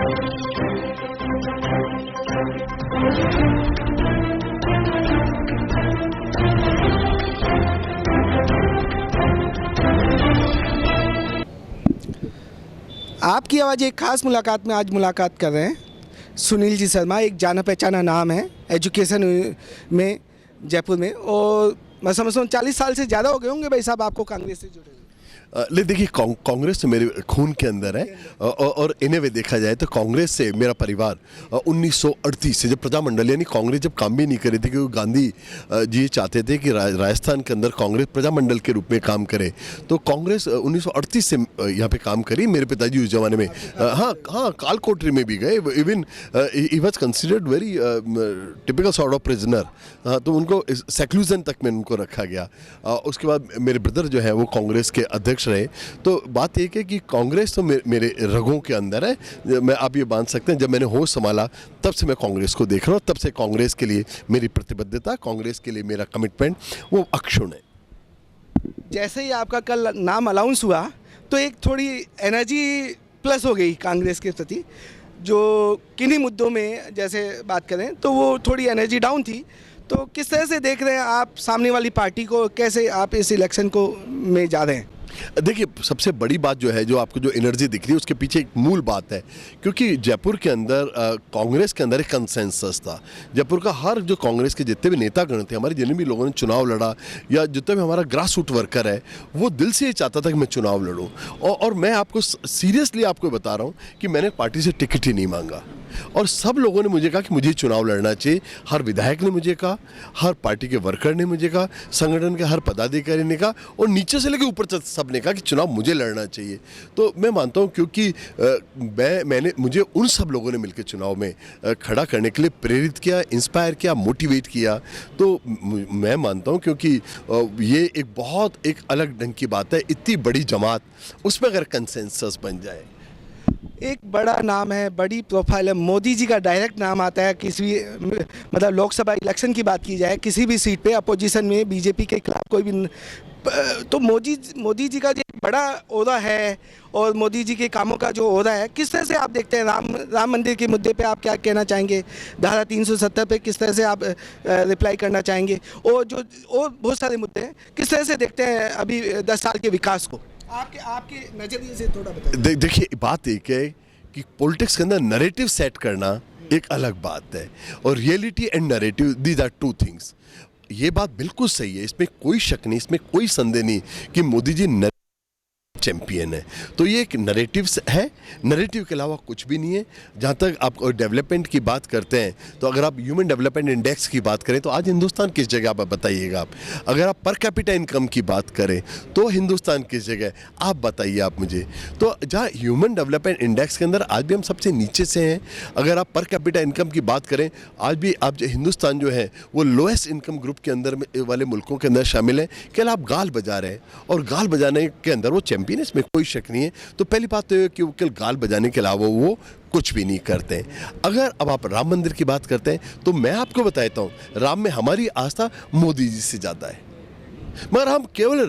आपकी आवाज़ एक खास मुलाकात में आज मुलाकात कर रहे हैं सुनील जी शर्मा। एक जाना पहचाना नाम है एजुकेशन में जयपुर में, और मैं समझता हूँ 40 साल से ज़्यादा हो गए होंगे भाई साहब आपको कांग्रेस से जुड़े हुए। ले देखिए, कांग्रेस तो मेरे खून के अंदर है और इन्हें वे देखा जाए तो कांग्रेस से मेरा परिवार 1938 से, जब प्रजामंडल यानी कांग्रेस जब काम भी नहीं कर रही थी, क्योंकि गांधी जी चाहते थे कि राजस्थान के अंदर कांग्रेस प्रजामंडल के रूप में काम करे, तो कांग्रेस 1938 से यहाँ पे काम करी। मेरे पिताजी उस जमाने में हाँ कालकोठरी में भी गए। Even he was considered very typical sort of prisoner, तो उनको सेक्लूजन तक में उनको रखा गया। उसके बाद मेरे ब्रदर जो है वो कांग्रेस के अध्यक्ष रहे। तो बात एक है कि कांग्रेस तो मेरे रगों के अंदर है। मैं आप ये मान सकते हैं, जब मैंने होश संभाला तब से मैं कांग्रेस को देख रहा हूँ, तब से कांग्रेस के लिए मेरी प्रतिबद्धता, कांग्रेस के लिए मेरा कमिटमेंट वो अक्षुण्ण है। जैसे ही आपका कल नाम अनाउंस हुआ तो एक थोड़ी एनर्जी प्लस हो गई कांग्रेस के प्रति, जो किन्हीं मुद्दों में जैसे बात करें तो वो थोड़ी एनर्जी डाउन थी। तो किस तरह से देख रहे हैं आप सामने वाली पार्टी को, कैसे आप इस इलेक्शन को में जा रहे हैं? देखिए, सबसे बड़ी बात जो है, जो आपको जो एनर्जी दिख रही है उसके पीछे एक मूल बात है, क्योंकि जयपुर के अंदर कांग्रेस के अंदर एक कंसेंसस था। जयपुर का हर जो कांग्रेस के जितने भी नेतागण थे, हमारे जितने भी लोगों ने चुनाव लड़ा या जितने भी हमारा ग्रास रूट वर्कर है, वो दिल से ये चाहता था कि मैं चुनाव लड़ूं। और मैं आपको सीरियसली आपको बता रहा हूँ कि मैंने पार्टी से टिकट ही नहीं मांगा, और सब लोगों ने मुझे कहा कि मुझे चुनाव लड़ना चाहिए। हर विधायक ने मुझे कहा, हर पार्टी के वर्कर ने मुझे कहा, संगठन के हर पदाधिकारी ने कहा, और नीचे से लेकर ऊपर तक सब ने कहा कि चुनाव मुझे लड़ना चाहिए। तो मैं मानता हूं, क्योंकि मुझे उन सब लोगों ने मिलकर चुनाव में खड़ा करने के लिए प्रेरित किया, इंस्पायर किया, मोटिवेट किया। तो मैं मानता हूं, क्योंकि ये एक अलग ढंग की बात है, इतनी बड़ी जमात, उसमें अगर कंसेंसस बन जाए। एक बड़ा नाम है, बड़ी प्रोफाइल है, मोदी जी का डायरेक्ट नाम आता है किसी भी, मतलब लोकसभा इलेक्शन की बात की जाए किसी भी सीट पे अपोजिशन में बीजेपी के खिलाफ कोई भी, तो मोदी जी का जो बड़ा ओहदा है और मोदी जी के कामों का जो ओहदा है, किस तरह से आप देखते हैं? राम मंदिर के मुद्दे पे आप क्या कहना चाहेंगे? धारा 370 पे किस तरह से आप रिप्लाई करना चाहेंगे? और बहुत सारे मुद्दे हैं, किस तरह से देखते हैं अभी 10 साल के विकास को? आपके नज़रिए से थोड़ा बताइए। देखिए, बात एक है कि पॉलिटिक्स के अंदर नैरेटिव सेट करना एक अलग बात है, और reality and narrative, these are two things. ये बात बिल्कुल सही है, इसमें कोई शक नहीं, इसमें कोई संदेह नहीं कि मोदी जी चैंपियन है। तो ये एक नैरेटिव है, नैरेटिव के अलावा कुछ भी नहीं है। जहाँ तक आप डेवलपमेंट की बात करते हैं, तो अगर आप ह्यूमन डेवलपमेंट इंडेक्स की बात करें तो आज हिंदुस्तान किस जगह आप बताइएगा? आप अगर आप पर कैपिटा इनकम की बात करें तो हिंदुस्तान किस जगह, आप बताइए आप मुझे। तो जहाँ ह्यूमन डेवलपमेंट इंडेक्स के अंदर आज भी हम सबसे नीचे से हैं। अगर आप पर कैपिटा इनकम की बात करें, आज भी आप हिंदुस्तान जो है वो लोएस्ट इनकम ग्रुप के अंदर वाले मुल्कों के अंदर शामिल है। कल आप गाल बजा रहे हैं, और गाल बजाने के अंदर वो चैंपियन, इसमें कोई शक नहीं है। तो पहली बात तो ये कि वो केवल गाल बजाने के अलावा वो कुछ भी नहीं करते हैं। अगर अब आप राम मंदिर की बात करते हैं तो मैं आपको बताता हूँ, राम में हमारी आस्था मोदी जी से ज़्यादा है। मगर हम केवल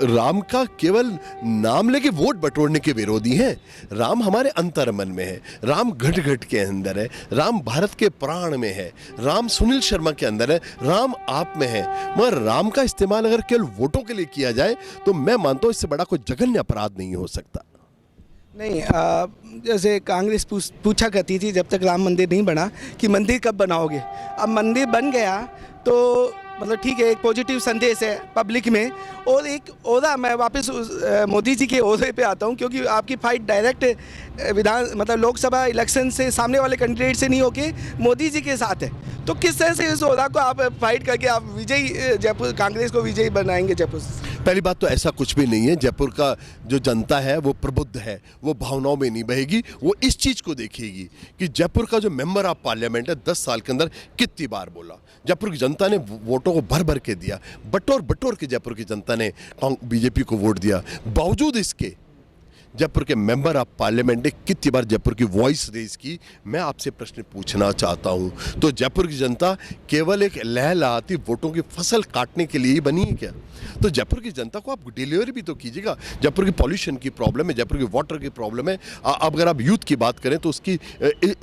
राम का केवल नाम लेके वोट बटोरने के विरोधी हैं। राम हमारे अंतर्मन में है, राम घट घट के अंदर है, राम भारत के प्राण में है, राम सुनील शर्मा के अंदर है, राम आप में है। मगर राम का इस्तेमाल अगर केवल वोटों के लिए किया जाए तो मैं मानता हूँ इससे बड़ा कोई जघन्य अपराध नहीं हो सकता। नहीं, जैसे कांग्रेस पूछा करती थी जब तक राम मंदिर नहीं बना कि मंदिर कब बनाओगे। अब मंदिर बन गया तो मतलब ठीक है, एक पॉजिटिव संदेश है पब्लिक में। और एक ओहदा, मैं वापस मोदी जी के ओहदे पे आता हूँ, क्योंकि आपकी फाइट डायरेक्ट मतलब लोकसभा इलेक्शन से सामने वाले कैंडिडेट से नहीं होके मोदी जी के साथ है। तो किस तरह से इस ओहदा को आप फाइट करके आप विजयी, जयपुर कांग्रेस को विजयी बनाएंगे जयपुर से? पहली बात तो ऐसा कुछ भी नहीं है। जयपुर का जो जनता है वो प्रबुद्ध है, वो भावनाओं में नहीं बहेगी। वो इस चीज़ को देखेगी कि जयपुर का जो मेंबर ऑफ पार्लियामेंट है 10 साल के अंदर कितनी बार बोला। जयपुर की जनता ने वोटों को भर भर के दिया, बटोर बटोर के जयपुर की जनता ने बीजेपी को वोट दिया। बावजूद इसके जयपुर के मेंबर ऑफ पार्लियामेंट ने कितनी बार जयपुर की वॉइस रेज की, मैं आपसे प्रश्न पूछना चाहता हूं, तो जयपुर की जनता केवल एक लहलहाती वोटों की फसल काटने के लिए ही बनी है क्या? तो जयपुर की जनता को आप डिलीवर भी तो कीजिएगा। जयपुर की पॉल्यूशन की प्रॉब्लम है, जयपुर की वाटर की प्रॉब्लम है, अगर आप यूथ की बात करें तो उसकी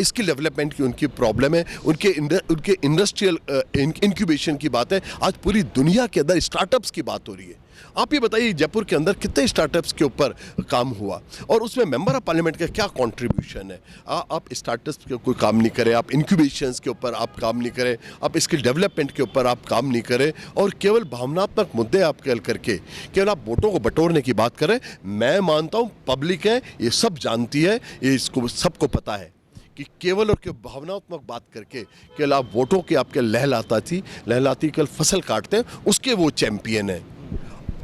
स्किल डेवलपमेंट की उनकी प्रॉब्लम है, उनके इंडस्ट्रियल इंक्यूबेशन की बात है। आज पूरी दुनिया के अंदर स्टार्टअप्स की बात हो रही है। आप ये बताइए जयपुर के अंदर कितने स्टार्टअप्स के ऊपर काम हुआ और उसमें मेंबर ऑफ पार्लियामेंट का क्या कंट्रीब्यूशन है? आप स्टार्टअप्स के कोई काम नहीं करें, आप इंक्यूबेशंस के ऊपर आप काम नहीं करें, आप स्किल डेवलपमेंट के ऊपर आप काम नहीं करें और केवल भावनात्मक मुद्दे आप कल करके केवल आप वोटों को बटोरने की बात करें। मैं मानता हूँ पब्लिक है, ये सब जानती है, ये इसको सबको पता है कि केवल और केवल भावनात्मक बात करके केवल आप वोटों के आपके लहलाती केवल फसल काटते हैं, उसके वो चैंपियन है।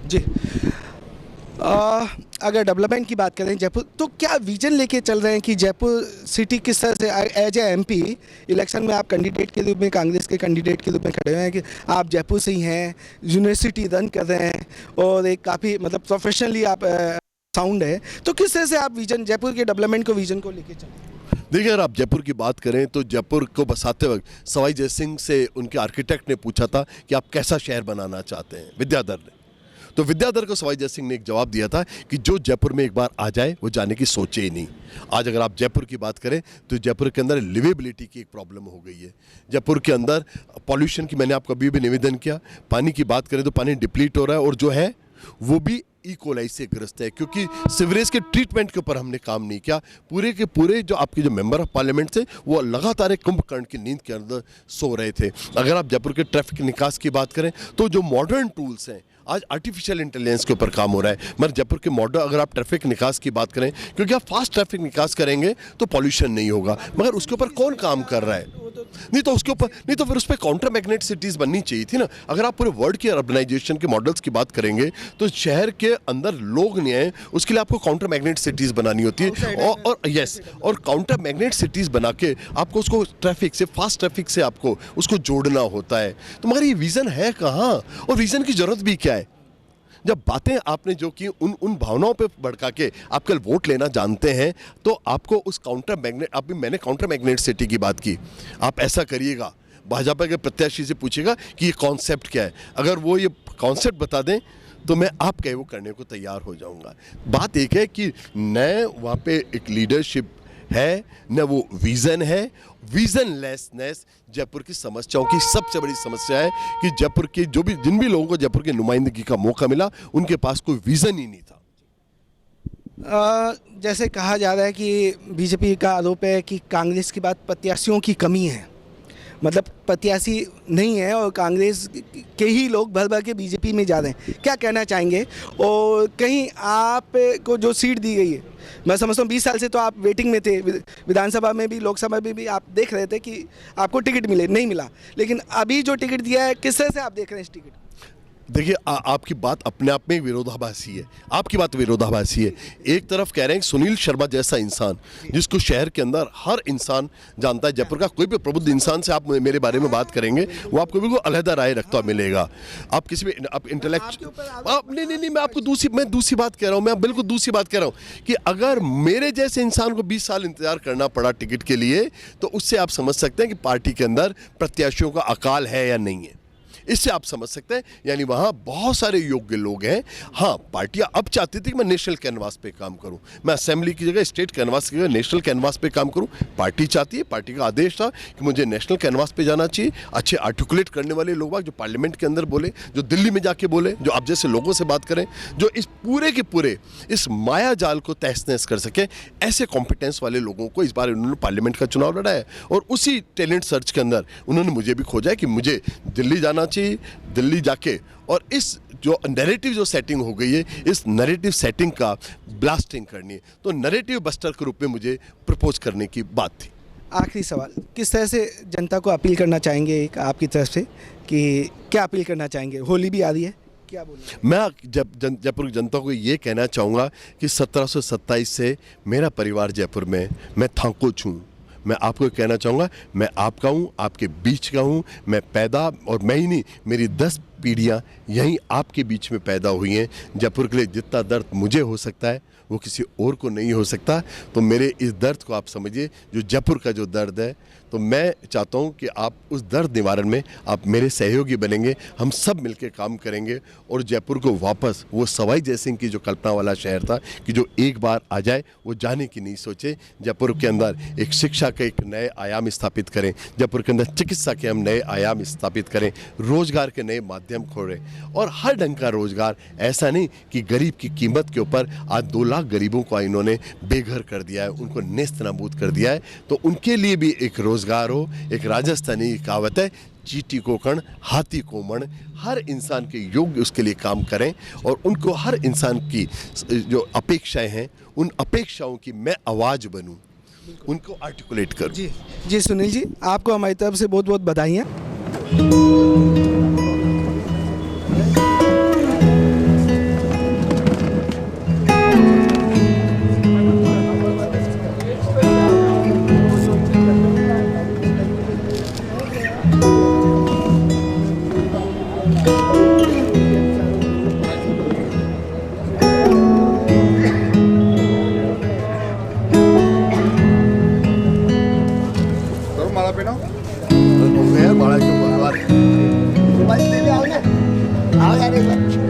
जी, अगर डेवलपमेंट की बात करें जयपुर, तो क्या विजन लेके चल रहे हैं कि जयपुर सिटी किस तरह से एज ए एमपी इलेक्शन में आप कैंडिडेट के रूप में, कांग्रेस के कैंडिडेट के रूप में खड़े हुए हैं कि आप जयपुर से ही हैं, यूनिवर्सिटी रन कर रहे हैं और एक काफ़ी मतलब प्रोफेशनली आप साउंड है, तो किस तरह से आप विजन जयपुर के डेवलपमेंट को विजन को लेके चल रहे हैं? देखिए, अगर आप जयपुर की बात करें तो जयपुर को बसाते वक्त सवाई जय सिंह से उनके आर्किटेक्ट ने पूछा था कि आप कैसा शहर बनाना चाहते हैं, विद्याधर ने। तो विद्याधर को सवाई जय सिंह ने एक जवाब दिया था कि जो जयपुर में एक बार आ जाए वो जाने की सोचे ही नहीं। आज अगर आप जयपुर की बात करें तो जयपुर के अंदर लिवेबिलिटी की एक प्रॉब्लम हो गई है। जयपुर के अंदर पॉल्यूशन की मैंने आपको अभी भी निवेदन किया, पानी की बात करें तो पानी डिप्लीट हो रहा है और जो है वो भी इकोलाई से ग्रस्त है, क्योंकि सीवरेज के ट्रीटमेंट के ऊपर हमने काम नहीं किया। पूरे के पूरे जो आपके जो मेंबर ऑफ पार्लियामेंट थे वो लगातार एक कुंभकर्ण की नींद के अंदर सो रहे थे। अगर आप जयपुर के ट्रैफिक निकास की बात करें तो जो मॉडर्न टूल्स हैं, आज आर्टिफिशियल इंटेलिजेंस के ऊपर काम हो रहा है, मगर जयपुर के मॉडल अगर आप ट्रैफिक निकास की बात करें, क्योंकि आप फास्ट ट्रैफिक निकास करेंगे तो पॉल्यूशन नहीं होगा, मगर उसके ऊपर कौन काम कर रहा है? नहीं तो उसके ऊपर, नहीं तो फिर उस पर काउंटर मैग्नेट सिटीज़ बननी चाहिए थी ना। अगर आप पूरे वर्ल्ड के अर्बनाइजेशन के मॉडल्स की बात करेंगे तो शहर के अंदर लोग नहीं आए, उसके लिए आपको काउंटर मैग्नेट सिटीज़ बनानी होती है और काउंटर मैग्नेट सिटीज़ बना के आपको उसको ट्रैफिक से, फास्ट ट्रैफिक से आपको उसको जोड़ना होता है। तो मगर ये विज़न है कहाँ और विज़न की ज़रूरत भी क्या है? जब बातें आपने जो की उन भावनाओं पे भड़का के आप कल वोट लेना जानते हैं तो आपको उस काउंटर मैग्नेट, अभी मैंने काउंटर मैग्नेट सिटी की बात की, आप ऐसा करिएगा, भाजपा के प्रत्याशी से पूछिएगा कि ये कॉन्सेप्ट क्या है, अगर वो ये कॉन्सेप्ट बता दें तो मैं आप कहे वो करने को तैयार हो जाऊंगा। बात एक है कि न वहाँ पे एक लीडरशिप है, न वो विज़न है। विजनलेसनेस जयपुर की समस्याओं की सबसे बड़ी समस्या है कि जयपुर के जिन भी लोगों को जयपुर की नुमाइंदगी का मौका मिला उनके पास कोई विज़न ही नहीं था। जैसे कहा जा रहा है कि बीजेपी का आरोप है कि कांग्रेस के बाद प्रत्याशियों की कमी है, मतलब प्रत्याशी नहीं है और कांग्रेस के ही लोग भर भर के बीजेपी में जा रहे हैं, क्या कहना चाहेंगे? और कहीं आप को जो सीट दी गई है, मैं समझता हूँ 20 साल से तो आप वेटिंग में थे, विधानसभा में भी लोकसभा में भी आप देख रहे थे कि आपको टिकट मिले, नहीं मिला, लेकिन अभी जो टिकट दिया है किस तरह से आप देख रहे हैं इस टिकट? देखिए, आपकी बात अपने आप में विरोधाभासी है। आपकी बात विरोधाभासी है। एक तरफ कह रहे हैं सुनील शर्मा जैसा इंसान जिसको शहर के अंदर हर इंसान जानता है, जयपुर का कोई भी प्रबुद्ध इंसान से आप मेरे बारे में बात करेंगे वो आपको बिल्कुल अलहदा राय रखता मिलेगा। आप किसी भी आप इंटेलेक्चुअल नहीं, मैं आपको दूसरी बात कह रहा हूँ, मैं बिल्कुल दूसरी बात कह रहा हूँ कि अगर मेरे जैसे इंसान को 20 साल इंतजार करना पड़ा टिकट के लिए तो उससे आप समझ सकते हैं कि पार्टी के अंदर प्रत्याशियों का अकाल है या नहीं है। इससे आप समझ सकते हैं, यानी वहाँ बहुत सारे योग्य लोग हैं। हाँ, पार्टियाँ अब चाहती थी कि मैं नेशनल कैनवास पे काम करूँ, मैं असेंबली की जगह स्टेट कैनवास की जगह नेशनल कैनवास पे काम करूँ। पार्टी चाहती है, पार्टी का आदेश था कि मुझे नेशनल कैनवास पे जाना चाहिए। अच्छे आर्टिकुलेट करने वाले लोग जो पार्लियामेंट के अंदर बोले, जो दिल्ली में जाके बोले, जो आप जैसे लोगों से बात करें, जो इस पूरे के पूरे इस माया जाल को तहस नहस कर सके, ऐसे कॉम्पिटेंस वाले लोगों को इस बार उन्होंने पार्लियामेंट का चुनाव लड़ा है। और उसी टैलेंट सर्च के अंदर उन्होंने मुझे भी खोजा है कि मुझे दिल्ली जाना, दिल्ली जाके और इस जो नैरेटिव जो सेटिंग हो गई है, इस नैरेटिव सेटिंग का ब्लास्टिंग करनी है। तो नैरेटिव बस्टर के रूप में मुझे प्रपोज करने की बात थी। आखिरी सवाल, किस तरह से जनता को अपील करना चाहेंगे एक आपकी तरफ से, कि क्या अपील करना चाहेंगे? होली भी आ रही है, क्या बोलेंगे? मैं जयपुर की जनता को ये कहना चाहूँगा कि 1727 से मेरा परिवार जयपुर में, मैं थांकुच हूँ। मैं आपको कहना चाहूँगा, मैं आपका हूँ, आपके बीच का हूँ, मैं पैदा और मैं ही नहीं, मेरी पीढ़ियाँ यहीं आपके बीच में पैदा हुई हैं। जयपुर के लिए जितना दर्द मुझे हो सकता है वो किसी और को नहीं हो सकता। तो मेरे इस दर्द को आप समझिए, जो जयपुर का जो दर्द है, तो मैं चाहता हूं कि आप उस दर्द निवारण में आप मेरे सहयोगी बनेंगे, हम सब मिलकर काम करेंगे और जयपुर को वापस वो सवाई जयसिंह की जो कल्पना वाला शहर था कि जो एक बार आ जाए वो जाने की नहीं सोचे। जयपुर के अंदर एक शिक्षा के एक नए आयाम स्थापित करें, जयपुर के अंदर चिकित्सा के हम नए आयाम स्थापित करें, रोजगार के नए माध्यम खोलें और हर ढंग का रोजगार। ऐसा नहीं कि गरीब की कीमत के ऊपर आज 2 लाख गरीबों को इन्होंने बेघर कर दिया है, उनको नेस्त नाबूद कर दिया है। तो उनके लिए भी एक रोजगार हो। एक राजस्थानी कहावत है, चींटी को कण हाथी को मण। हर इंसान के योग्य उसके लिए काम करें और उनको हर इंसान की जो अपेक्षाएं हैं उन अपेक्षाओं की मैं आवाज़ बनूं, उनको आर्टिकुलेट करूं। जी जी सुनील जी, आपको हमारी तरफ से बहुत बहुत बधाइयाँ। माला पहनो। बड़ा क्यों मोबाइल ले आओ ना, आओ यार एक बार।